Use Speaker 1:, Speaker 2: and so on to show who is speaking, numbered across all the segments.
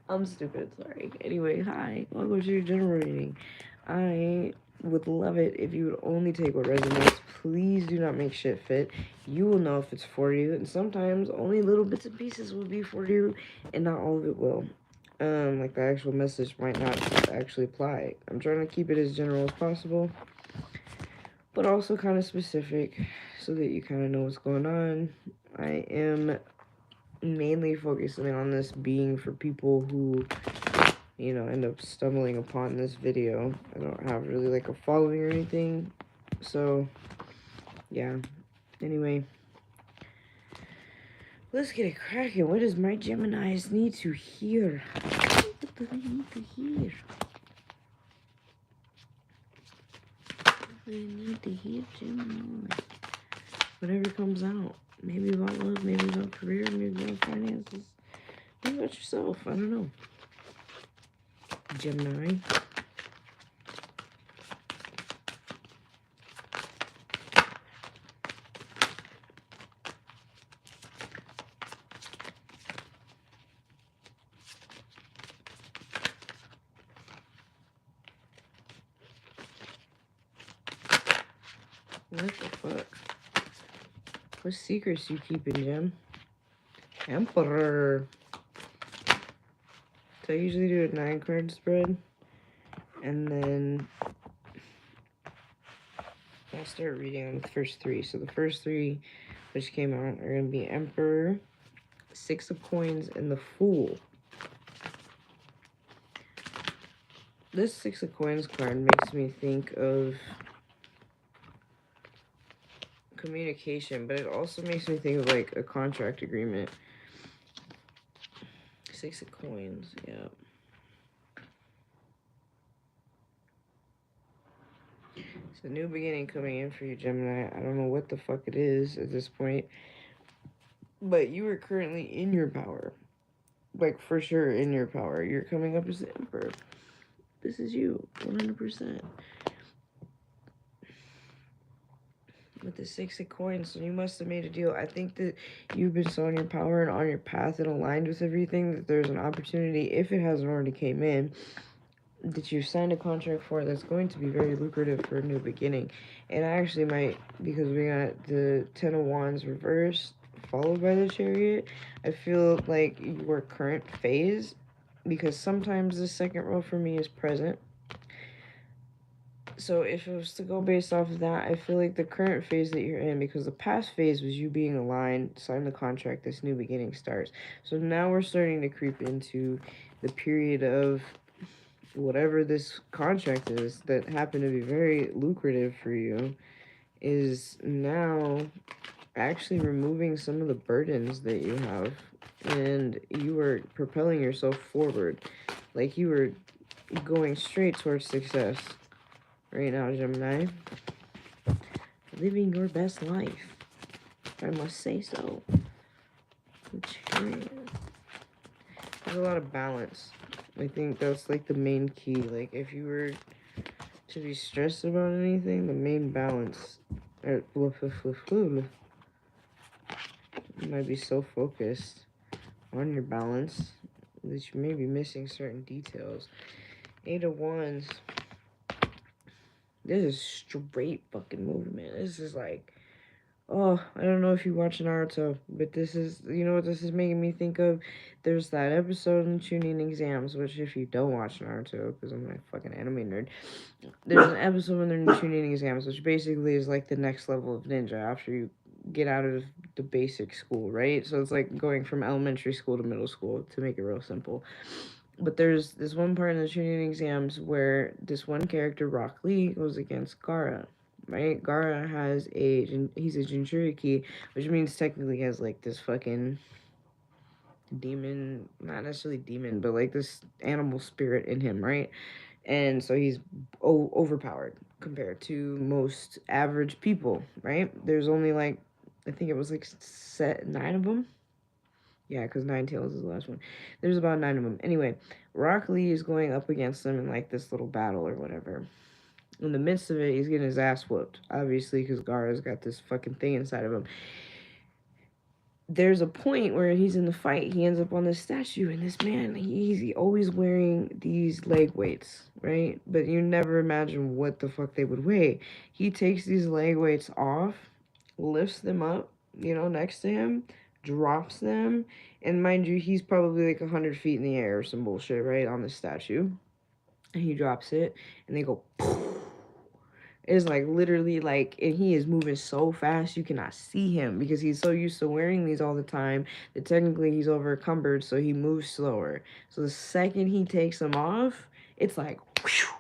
Speaker 1: I'm stupid, sorry. Anyway, hi. Welcome to your general reading. I would love it if you would only take what resonates. Please do not make shit fit. You will know if it's for you, and sometimes only little bits and pieces will be for you, and not all of it will. Like the actual message might not actually apply. I'm trying to keep it as general as possible, but also kind of specific so that you kind of know what's going on. I am mainly focusing on this being for people who end up stumbling upon this video. I don't have really like a following or anything. So, yeah. Anyway, let's get it cracking. What does my Geminis need to hear? What do they need to hear? They need to hear Gemini. Whatever comes out. Maybe about love, maybe about career, maybe about finances, maybe about yourself. I don't know. Gemini. What the fuck? What secrets you keeping, Gem? Emperor. So I usually do a 9-card spread, and then I'll start reading on the first three. So the first three which came out are going to be Emperor, Six of Coins, and the Fool. This Six of Coins card makes me think of communication, but it also makes me think of like a contract agreement. Six of Coins, yeah. It's a new beginning coming in for you, Gemini. I don't know what the fuck it is at this point, but you are currently in your power. Like, for sure in your power. You're coming up as the Emperor. This is you, 100%. With the Six of Coins, so you must have made a deal. I think that you've been so on your power and on your path and aligned with everything that there's an opportunity, if it hasn't already came in, that you've signed a contract for that's going to be very lucrative for a new beginning. And I actually might, because we got the Ten of Wands reversed followed by the Chariot, I feel like your current phase, because sometimes the second row for me is present. So if it was to go based off of that, I feel like the current phase that you're in, because the past phase was you being aligned, sign the contract, this new beginning starts. So now we're starting to creep into the period of whatever this contract is that happened to be very lucrative for you, is now actually removing some of the burdens that you have, and you are propelling yourself forward. Like you were going straight towards success right now, Gemini. Living your best life, I must say so. There's a lot of balance. I think that's like the main key. Like if you were to be stressed about anything, the main balance, you might be so focused on your balance that you may be missing certain details. Eight of Wands. This is straight fucking movement. This is like, oh, I don't know if you watch Naruto, but this is, you know what this is making me think of? There's that episode in Tuning Exams, which if you don't watch Naruto, because I'm a fucking anime nerd, there's an episode when they're in Tuning Exams, which basically is like the next level of ninja after you get out of the basic school, right? So it's like going from elementary school to middle school, to make it real simple. But there's this one part in the Chunin exams where this one character, Rock Lee, goes against Gaara, right? Gaara has he's a Jinchuriki, which means technically he has like this fucking demon, not necessarily demon, but like this animal spirit in him, right? And so he's overpowered compared to most average people, right? There's only like, I think it was like 9 of them. Yeah, because Nine Tails is the last one. There's about 9 of them. Anyway, Rock Lee is going up against them in like this little battle or whatever. In the midst of it, he's getting his ass whooped, obviously, because Gaara's got this fucking thing inside of him. there's a point where he's in the fight. He ends up on this statue, and this man, he's always wearing these leg weights, right? But you never imagine what the fuck they would weigh. He takes these leg weights off, lifts them up, next to him, drops them, and mind you, he's probably like 100 feet in the air or some bullshit, right, on the statue. And he drops it, and they go. It's like literally like, and he is moving so fast you cannot see him because he's so used to wearing these all the time that technically he's over encumbered, so he moves slower. So the second he takes them off, it's like whew,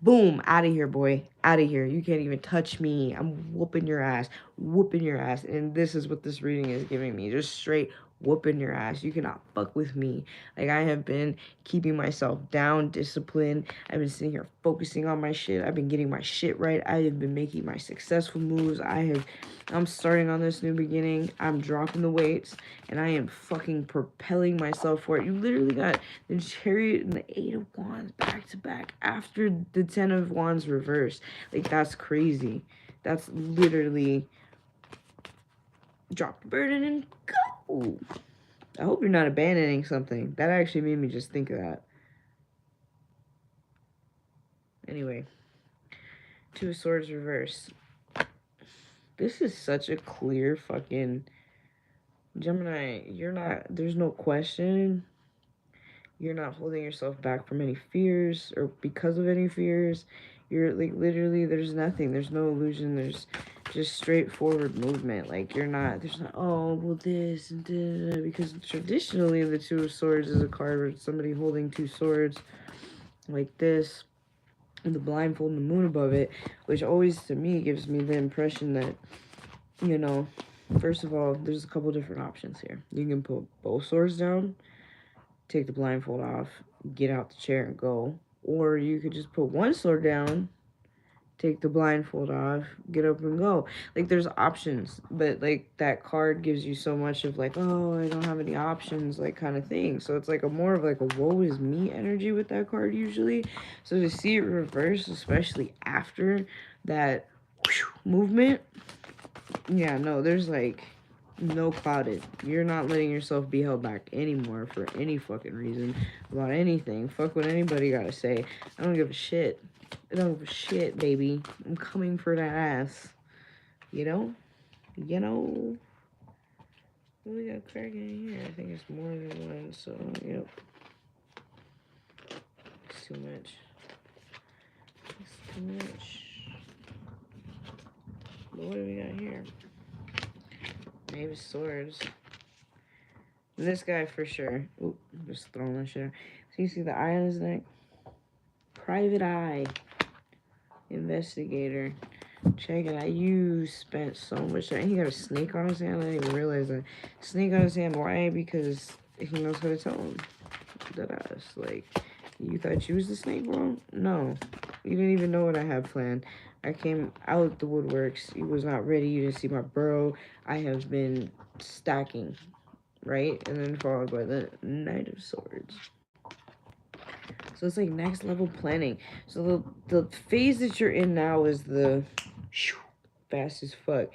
Speaker 1: boom, out of here, boy, out of here. You can't even touch me. I'm whooping your ass, whooping your ass. And this is what this reading is giving me, just straight whooping your ass. You cannot fuck with me. Like, I have been keeping myself down, disciplined. I've been sitting here focusing on my shit. I've been getting my shit right. I have been making my successful moves. I'm starting on this new beginning. I'm dropping the weights, and I am fucking propelling myself for it. You literally got the Chariot and the Eight of Wands back to back after the Ten of Wands reversed. Like, that's crazy. That's literally drop the burden and go. I hope you're not abandoning something. That actually made me just think of that. Anyway, Two of Swords reversed. This is such a clear fucking Gemini. There's no question. You're not holding yourself back from any fears or because of any fears. You're like, literally, there's nothing. There's no illusion. There's just straightforward movement. Like, there's not, oh, well, this and da, because traditionally the Two of Swords is a card with somebody holding two swords like this, and the blindfold and the moon above it, which always to me gives me the impression that, first of all, there's a couple different options here. You can put both swords down, take the blindfold off, get out the chair and go. Or you could just put one sword down, take the blindfold off, get up and go. Like, there's options, but like that card gives you so much of like, oh, I don't have any options, like, kind of thing. So it's like a more of like a woe is me energy with that card usually. So to see it reverse, especially after that movement, yeah, no, there's like no clouded. You're not letting yourself be held back anymore for any fucking reason about anything. Fuck what anybody gotta say. I don't give a shit. I don't give a shit, baby. I'm coming for that ass. You know? You know? What we got cracking here? I think it's more than one, so, yep. It's too much. It's too much. But what do we got here? Maybe swords. This guy for sure. Oop, just throwing that shit out. So you see the eye on his neck? Private eye. Investigator. Check it out. You spent so much time. He got a snake on his hand. I didn't even realize that. Snake on his hand. Why? Because he knows how to tell him. That ass. Like, you thought you was the snake, bro? No. You didn't even know what I had planned. I came out the woodworks. He was not ready. You didn't see my burrow. I have been stacking. Right? And then followed by the Knight of Swords. So it's like next level planning. So the phase that you're in now is the fast as fuck.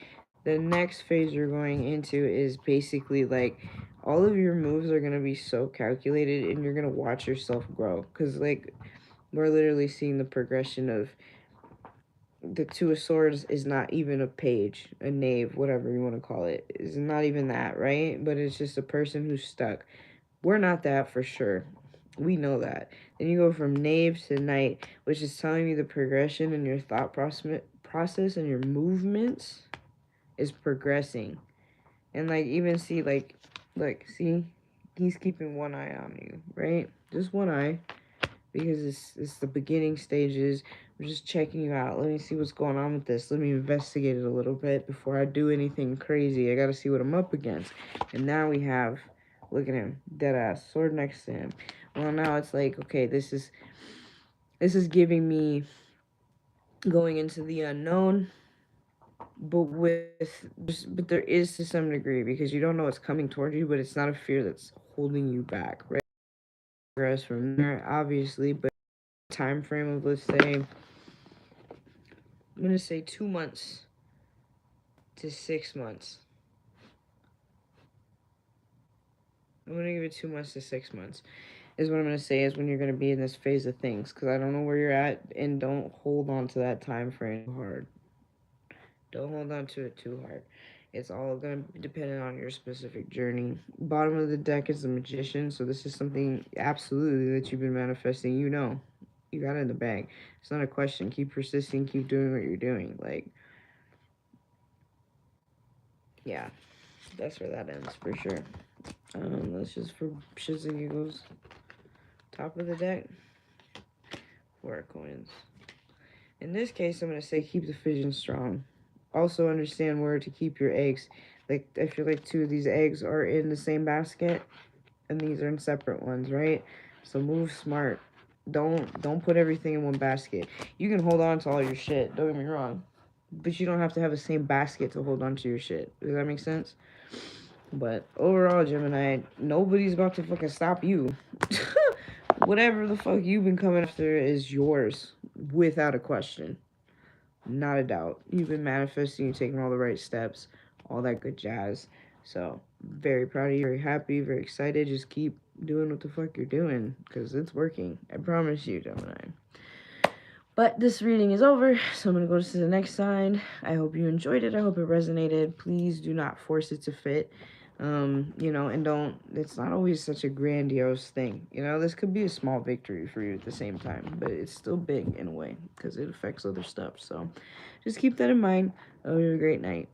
Speaker 1: The next phase you're going into is basically like all of your moves are gonna be so calculated, and you're gonna watch yourself grow. Cause like we're literally seeing the progression of the Two of Swords is not even a page, a knave, whatever you want to call it. It's not even that, right? But it's just a person who's stuck. We're not that for sure. We know that. Then you go from knave to knight, which is telling you the progression in your thought process and your movements is progressing. And like even see see, he's keeping one eye on you, right? Just one eye, because it's the beginning stages. I'm just checking you out. Let me see what's going on with this. Let me investigate it a little bit before I do anything crazy. I gotta see what I'm up against. And now we have, look at him, dead ass, sword next to him. Well, now it's like, okay, this is giving me going into the unknown, but there is to some degree, because you don't know what's coming toward you, but it's not a fear that's holding you back, right? Progress from there, obviously, but time frame of, let's say, I'm gonna say 2 months to 6 months. I'm going to give it 2 months to 6 months. Is what I'm going to say is when you're going to be in this phase of things. Because I don't know where you're at. And don't hold on to that time frame too hard. Don't hold on to it too hard. It's all going to be dependent on your specific journey. Bottom of the deck is the Magician. So this is something absolutely that you've been manifesting. You know. You got it in the bag. It's not a question. Keep persisting. Keep doing what you're doing. Like, yeah. That's where that ends for sure. Let's just for shits and giggles. Top of the deck. 4 coins. In this case, I'm going to say keep the fission strong. Also understand where to keep your eggs. Like, I feel like 2 of these eggs are in the same basket, and these are in separate ones, right? So move smart. Don't put everything in one basket. You can hold on to all your shit, don't get me wrong. But you don't have to have the same basket to hold on to your shit. Does that make sense? But overall, Gemini, nobody's about to fucking stop you. Whatever the fuck you've been coming after is yours, without a question. Not a doubt. You've been manifesting, you're taking all the right steps, all that good jazz. So, very proud of you, very happy, very excited. Just keep doing what the fuck you're doing, because it's working. I promise you, Gemini. But this reading is over, so I'm going to go to the next sign. I hope you enjoyed it. I hope it resonated. Please do not force it to fit. And don't, it's not always such a grandiose thing. This could be a small victory for you at the same time, but it's still big in a way because it affects other stuff. So just keep that in mind. Have a great night.